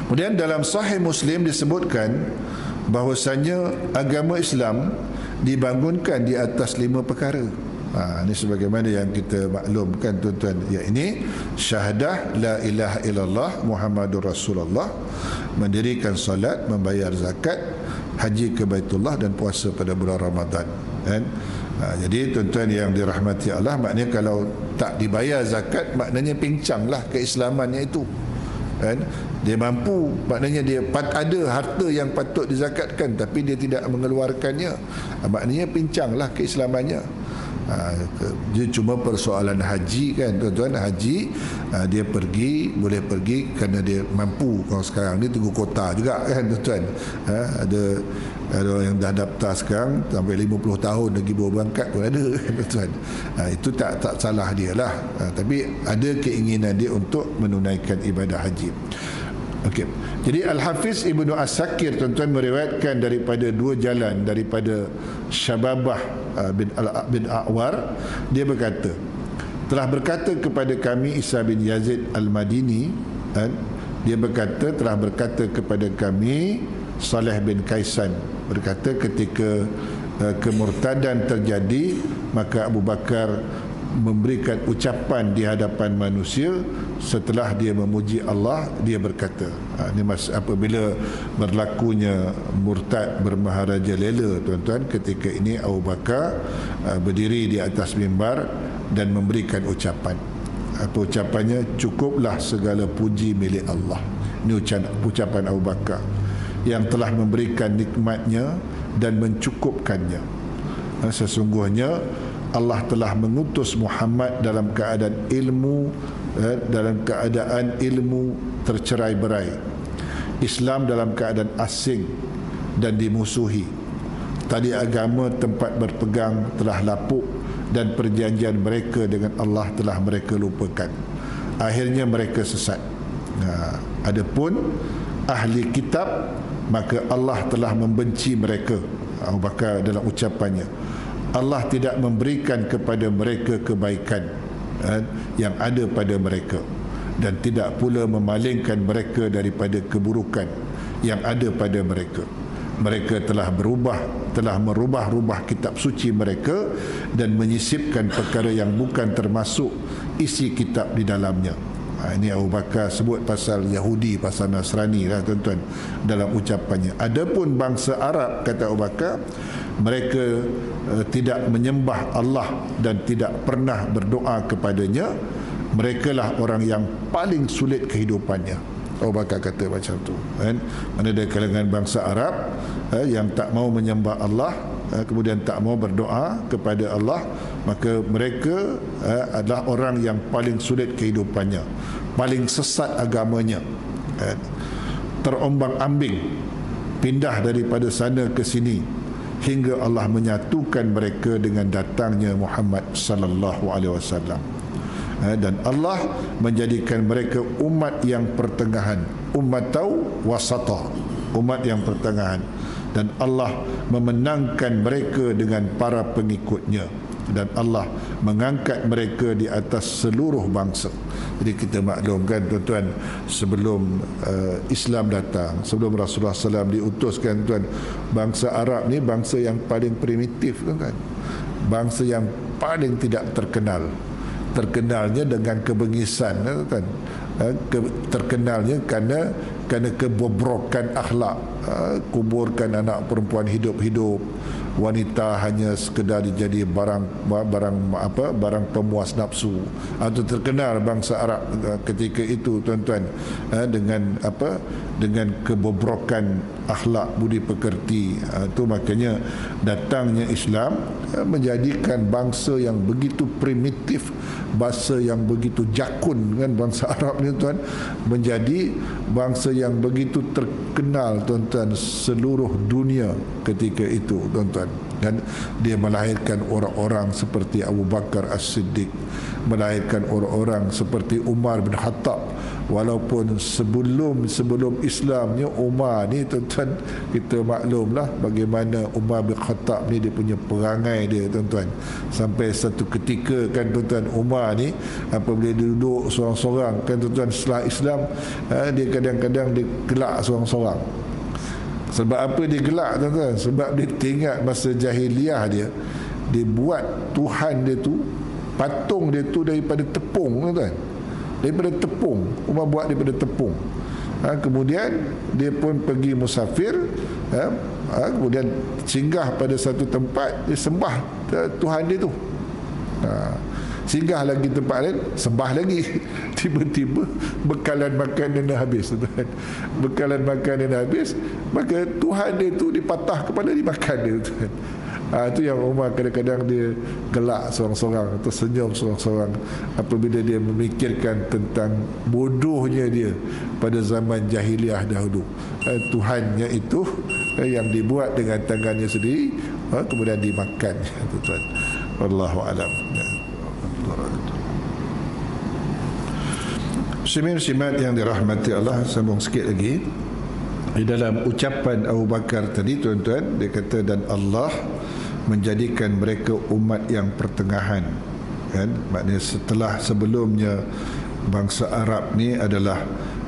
S1: Kemudian dalam Sahih Muslim disebutkan bahwasanya agama Islam dibangunkan di atas 5 perkara. Ini sebagaimana yang kita maklumkan, tuan-tuan, iaitu syahadah la ilaha illallah Muhammadur Rasulullah, mendirikan solat, membayar zakat, haji ke Baitullah, dan puasa pada bulan Ramadan, kan? Jadi tuan-tuan yang dirahmati Allah, maknanya kalau tak dibayar zakat, maknanya pincanglah keislamannya itu, kan? Dia mampu, maknanya dia ada harta yang patut dizakatkan tapi dia tidak mengeluarkannya, maknanya pincanglah keislamannya. Dia cuma persoalan haji, kan, tuan-tuan. Haji dia boleh pergi kerana dia mampu. Kalau sekarang ni tunggu kota juga, kan, tuan-tuan. Ada orang yang dah daftar sekarang sampai 50 tahun lagi baru berangkat pun ada, kan, tuan-tuan. Itu tak salah dia lah, tapi ada keinginan dia untuk menunaikan ibadah haji. Okey. Jadi Al-Hafiz Ibnu As-Sakir, tuan-tuan, meriwayatkan daripada 2 jalan daripada Syababah bin A'war. Dia berkata, telah berkata kepada kami Isa bin Yazid Al-Madini, dia berkata telah berkata kepada kami Saleh bin Kaisan, berkata ketika kemurtadan terjadi, maka Abu Bakar memberikan ucapan di hadapan manusia setelah dia memuji Allah. Dia berkata, ini apabila berlakunya murtad bermaharaja lela, tuan-tuan, ketika ini Abu Bakar berdiri di atas mimbar dan memberikan ucapan. Apa ucapannya? Cukuplah segala puji milik Allah. Ini ucapan Abu Bakar yang telah memberikan nikmatnya dan mencukupkannya. Sesungguhnya Allah telah mengutus Muhammad dalam keadaan ilmu tercerai-berai, Islam dalam keadaan asing dan dimusuhi, tali agama tempat berpegang telah lapuk, dan perjanjian mereka dengan Allah telah mereka lupakan. Akhirnya mereka sesat. Adapun ahli kitab, maka Allah telah membenci mereka. Abu Bakar dalam ucapannya, Allah tidak memberikan kepada mereka kebaikan yang ada pada mereka, dan tidak pula memalingkan mereka daripada keburukan yang ada pada mereka. Mereka telah merubah-rubah kitab suci mereka dan menyisipkan perkara yang bukan termasuk isi kitab di dalamnya. Ini Abu Bakar sebut pasal Yahudi, pasal Nasrani lah tuan-tuan dalam ucapannya. Adapun bangsa Arab, kata Abu Bakar, mereka tidak menyembah Allah dan tidak pernah berdoa kepadanya. Merekalah orang yang paling sulit kehidupannya. Abu Bakar kata macam tu kan. Mana ada kalangan bangsa Arab yang tak mau menyembah Allah, kemudian tak mau berdoa kepada Allah, maka mereka adalah orang yang paling sulit kehidupannya, paling sesat agamanya, terombang-ambing, pindah daripada sana ke sini, hingga Allah menyatukan mereka dengan datangnya Muhammad sallallahu alaihi wasallam. Dan Allah menjadikan mereka umat yang pertengahan, ummatau wasatah, umat yang pertengahan, dan Allah memenangkan mereka dengan para pengikutnya, dan Allah mengangkat mereka di atas seluruh bangsa. Jadi kita maklumkan tuan-tuan, sebelum Islam datang, sebelum Rasulullah SAW diutuskan, tuan, bangsa Arab ni bangsa yang paling primitif, tuan, bangsa yang paling tidak terkenal. Terkenalnya dengan kebengisan, kan? Terkenalnya kerana kebobrokan akhlak, kuburkan anak perempuan hidup-hidup, wanita hanya sekedar jadi barang pemuas nafsu. Itu terkenal bangsa Arab ketika itu, tuan-tuan, dengan kebobrokan akhlak budi pekerti. Itu makanya datangnya Islam menjadikan bangsa yang begitu primitif, bangsa yang begitu jakun, kan, bangsa Arab ni, tuan, menjadi bangsa yang begitu terkenal, tuan-tuan, seluruh dunia ketika itu, tuan-tuan. Dan dia melahirkan orang-orang seperti Abu Bakar As-Siddiq, melahirkan orang-orang seperti Umar bin Khattab. Walaupun sebelum Islamnya Umar ni, tuan-tuan, kita maklumlah bagaimana Umar bin Khattab ni, dia punya perangai dia, tuan-tuan. Sampai satu ketika, kan, tuan-tuan, Umar ni apabila dia duduk seorang-seorang, kan, tuan-tuan, setelah Islam, dia kadang-kadang dia gelak seorang-seorang. Sebab apa dia gelak, tuan-tuan? Sebab dia teringat masa jahiliah dia buat Tuhan dia tu, patung dia tu daripada tepung, tuan-tuan. Daripada tepung. Umar buat daripada tepung. Kemudian dia pun pergi musafir, kemudian singgah pada satu tempat, dia sembah Tuhan dia tu. Singgah lagi tempat lain, sembah lagi. Tiba-tiba bekalan makanan dah habis, tuan. Bekalan makanan dah habis, maka Tuhan dia tu dipatah kepala, dimakan dia, tuan. Itu yang Umar kadang-kadang dia gelak seorang-seorang atau senyum seorang-seorang apabila dia memikirkan tentang bodohnya dia pada zaman jahiliah dahulu. Tuhannya itu yang dibuat dengan tangannya sendiri, kemudian dimakan, tuan. Wallahu a'lam. Muslimin-muslimat yang dirahmati Allah, sambung sikit lagi. Di dalam ucapan Abu Bakar tadi, tuan-tuan, dia kata, dan Allah menjadikan mereka umat yang pertengahan, kan? Maknanya sebelumnya bangsa Arab ni adalah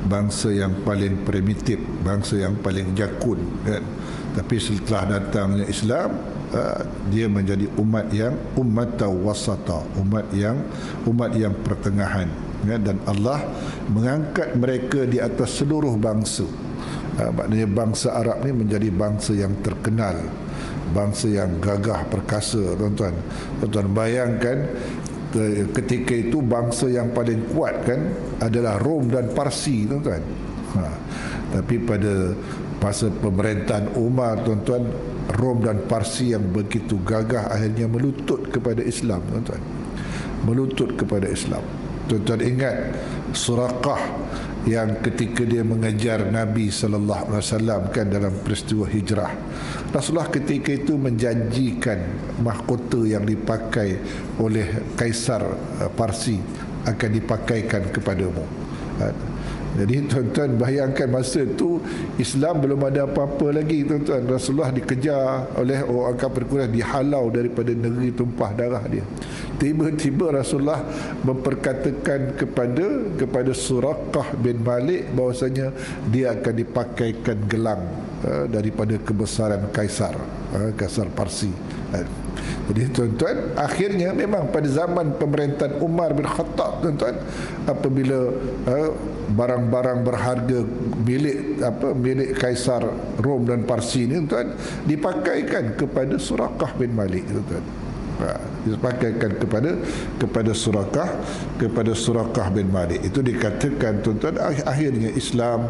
S1: bangsa yang paling primitif, bangsa yang paling jakun, kan? Tapi setelah datangnya Islam, dia menjadi umat yang wasata, umat yang pertengahan, kan? Dan Allah mengangkat mereka di atas seluruh bangsa. Maknanya bangsa Arab ni menjadi bangsa yang terkenal, bangsa yang gagah perkasa, tuan-tuan. Tuan-tuan bayangkan ketika itu bangsa yang paling kuat, kan, adalah Rom dan Parsi, tuan-tuan. Tapi pada masa pemerintahan Umar, tuan-tuan, Rom dan Parsi yang begitu gagah akhirnya melutut kepada Islam, tuan-tuan. Melutut kepada Islam. Tuan-tuan ingat Suraqah yang ketika dia mengejar Nabi sallallahu alaihi wasallam, kan, dalam peristiwa hijrah, Rasulullah ketika itu menjanjikan mahkota yang dipakai oleh Kaisar Parsi akan dipakaikan kepadamu. Jadi tuan-tuan bayangkan masa itu Islam belum ada apa-apa lagi tuan-tuan. Rasulullah dikejar oleh orang kafir Quraisy, dihalau daripada negeri tumpah darah dia. Tiba-tiba Rasulullah memperkatakan kepada Suraqah bin Malik bahwasanya dia akan dipakaikan gelang daripada kebesaran Kaisar Parsi. Jadi tuan-tuan, akhirnya memang pada zaman pemerintahan Umar bin Khattab tuan-tuan, apabila barang-barang berharga milik Kaisar Rom dan Parsi ini tuan, dipakaikan kepada Suraqah bin Malik tuan-tuan. Dipakaikan kepada Suraqah bin Malik. Itu dikatakan tuan-tuan, akhirnya Islam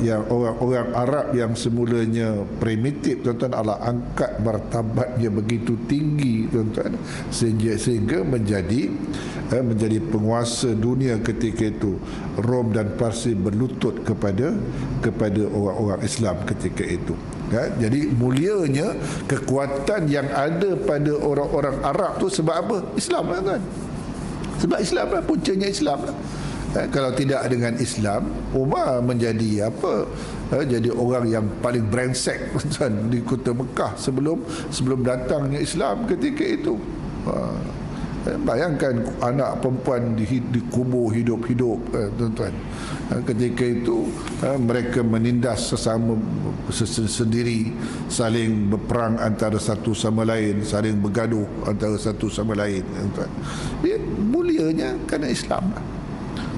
S1: yang orang-orang Arab yang semulanya primitif tuan-tuan, Allah angkat martabatnya begitu tinggi tuan-tuan, sehingga menjadi penguasa dunia ketika itu. Rom dan Parsi berlutut kepada orang-orang Islam ketika itu. Jadi mulianya kekuatan yang ada pada orang-orang Arab tu sebab apa? Islam lah kan. Sebab Islam lah, puncanya Islam lah. Kalau tidak dengan Islam, Umar menjadi apa? Jadi orang yang paling brengsek tuan di kota Mekah sebelum datangnya Islam ketika itu. Bayangkan anak perempuan dikubur hidup-hidup tuan-tuan. Ketika itu mereka menindas sesama sendiri, saling berperang antara satu sama lain, saling bergaduh antara satu sama lain tuan-tuan. Mulianya kerana Islam.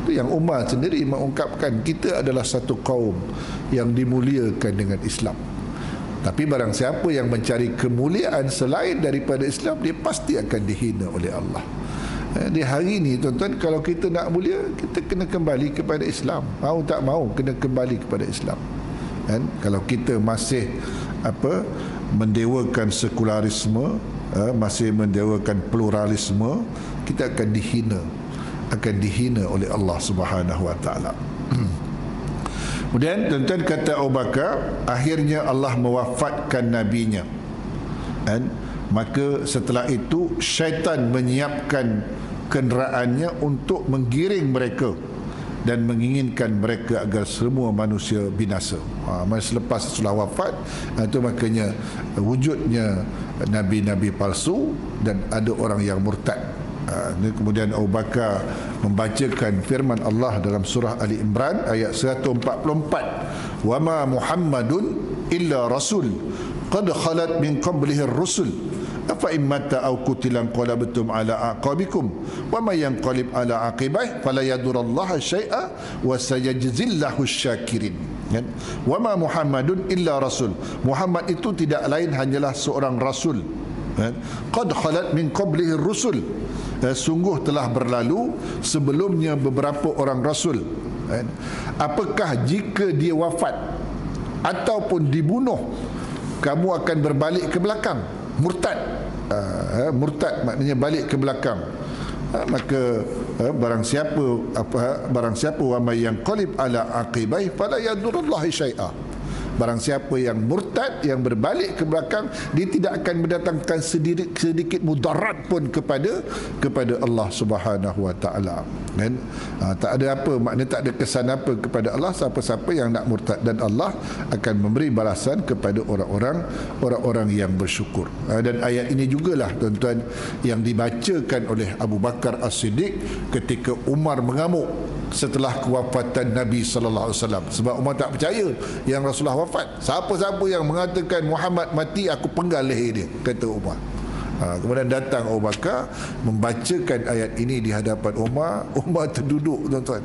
S1: Itu yang Umar sendiri mengungkapkan, kita adalah satu kaum yang dimuliakan dengan Islam. Tapi barang siapa yang mencari kemuliaan selain daripada Islam, dia pasti akan dihina oleh Allah. Di hari ini tuan-tuan, kalau kita nak mulia, kita kena kembali kepada Islam. Mau tak mau kena kembali kepada Islam. Dan kalau kita masih mendewakan sekularisme, masih mendewakan pluralisme, kita akan dihina oleh Allah Subhanahu Wa Taala. Kemudian tuan-tuan, kata Abu Bakar, akhirnya Allah mewafatkan nabinya. Dan maka setelah itu syaitan menyiapkan kenderaannya untuk menggiring mereka dan menginginkan mereka agar semua manusia binasa. Selepas setelah wafat, itu makanya wujudnya nabi-nabi palsu dan ada orang yang murtad. Kemudian Abu Bakar membacakan firman Allah dalam surah Ali Imran ayat 144, wa ma Muhammadun illa rasul qad khalat min qablihi ar-rusul afa immata aw qutilan qalabtum ala aqabikum wa may yanqalib ala aqibaihi fala yadurrallaha syai'a wa sayajzillahu asy-syakirin. Wa ma Muhammadun illa rasul, Muhammad itu tidak lain hanyalah seorang rasul. Qad khalat min qablihi ar-rusul, sungguh telah berlalu sebelumnya beberapa orang rasul. Apakah jika dia wafat ataupun dibunuh, kamu akan berbalik ke belakang? Murtad. Murtad maknanya balik ke belakang. Maka barang siapa wa may yanqalib ala aqibai fala yadurullahi syai'a. Barang siapa yang murtad, yang berbalik ke belakang, dia tidak akan mendatangkan sedikit mudarat pun kepada Allah Subhanahu Wa Taala. Dan tak ada apa, maknanya tak ada kesan apa kepada Allah siapa-siapa yang nak murtad, dan Allah akan memberi balasan kepada orang-orang yang bersyukur. Dan ayat ini jugalah tuan-tuan yang dibacakan oleh Abu Bakar As-Siddiq ketika Umar mengamuk setelah kewafatan Nabi sallallahu alaihi wasallam, sebab Umar tak percaya yang Rasulullah wafat. Siapa-siapa yang mengatakan Muhammad mati, aku penggal leher dia, kata Umar. Kemudian datang Abu Bakar membacakan ayat ini di hadapan Umar. Umar terduduk tuan-tuan.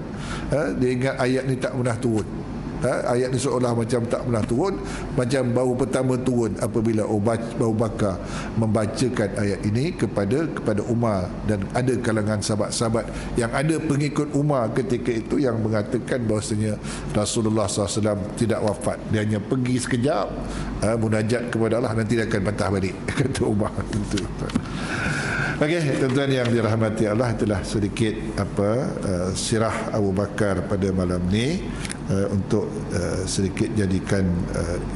S1: Dia ingat ayat ni tak pernah turun. Ayat ni seolah macam tak pernah turun, macam baru pertama turun apabila Abu Bakar membacakan ayat ini kepada Umar. Dan ada kalangan sahabat-sahabat yang ada pengikut Umar ketika itu yang mengatakan bahawasanya Rasulullah SAW tidak wafat, dia hanya pergi sekejap, munajat kepada Allah, nanti dia akan patah balik, kata Umar. Okey, tuan-tuan yang dirahmati Allah, itulah sedikit sirah Abu Bakar pada malam ni, untuk sedikit jadikan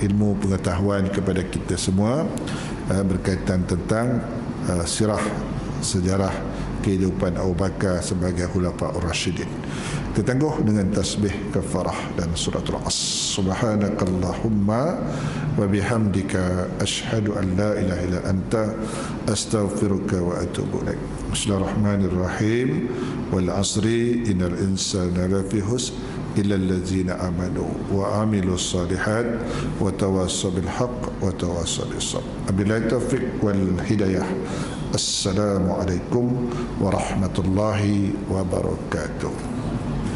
S1: ilmu pengetahuan kepada kita semua berkaitan tentang sirah sejarah kehidupan Abu Bakar sebagai Khulafaur Rasyidin. Kita tangguh dengan tasbih kafarah dan suratul As. Subhanakallahumma wa bihamdika asyhadu an la ilaha illa anta astaghfiruka wa atubu ilaik. Bismillahirrahmanirrahim. Wal asri innal insana lafi khusr illa allazina amanu wa amilus salihat wa tawassaw bil haqq wa tawassaw bis sabr. Wabillahi taufiq wal hidayah. Assalamualaikum warahmatullahi wabarakatuh.